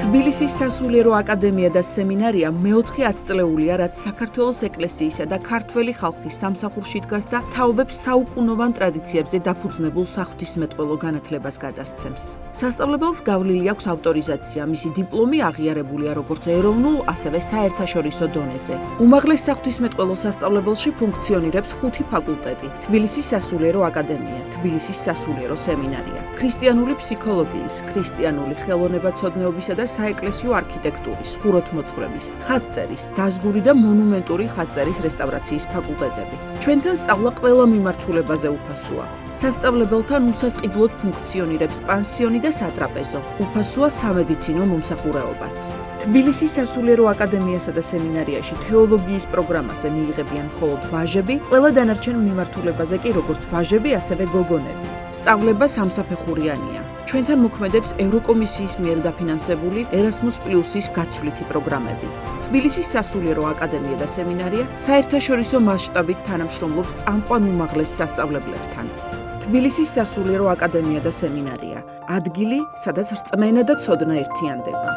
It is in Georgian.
თბილისის სასულიერო აკადემია და სემინარია მეოთხე ათწლეულია, რაც საქართველოს ეკლესიისა და ქართველი ხალხის სამსახურში დგას და თაობებს საუკუნოვან ტრადიციებზე დაფუძნებულ საღვთისმეტყველო განათლებას გადასცემს. სასწავლებელს გავლილი აქვს ავტორიზაცია, მისი დიპლომი აღიარებულია როგორც ეროვნულ, ასევე საერთაშორისო დონეზე. უმაღლეს საღვთისმეტყველო სასწავლებელში ფუნქციონირებს 5 ფაკულტეტი: თბილისის სასულიერო აკადემია, თბილისის სასულიერო სემინარია, ქრისტიანული ფსიქოლოგიის, ქრისტიანული ხელოვნებაცოდნეობისა და საეკლესიო არქიტექტურის, ხუროთმოძღვრების, ხატწერის, დაზგური და მონუმენტური ხატწერის რესტავრაციის ფაკულტეტები. ჩვენთან სწავლა ყველა მიმართულებაზე უფასოა. სასწავლებელთან უსასყიდლოდ ფუნქციონირებს პანსიონი და სატრაპეზო. უფასოა სამედიცინო მომსახურეობაც. თბილისის სასულიერო აკადემიასა და სემინარიაში თეოლოგიის პროგრამაზე მიიღებიან მხოლოდ ვაჟები, ყველა დანარჩენ მიმართულებაზე კი როგორც ვაჟები, ასევე გოგონები. სწავლება სამსაფეხურიანია. ჩვენთან მოქმედებს ევროკომისიის მიერ დაფინანსებული Erasmus+-ის გაცვლითი პროგრამები. თბილისის სასულიერო აკადემია და სემინარია საერთაშორისო მასშტაბით თანამშრომლობს წამყვან უმაღლეს სასწავლებლებთან. თბილისის სასულიერო აკადემია და სემინარია, ადგილი, სადაც რწმენა და ცოდნა ერთიანდება.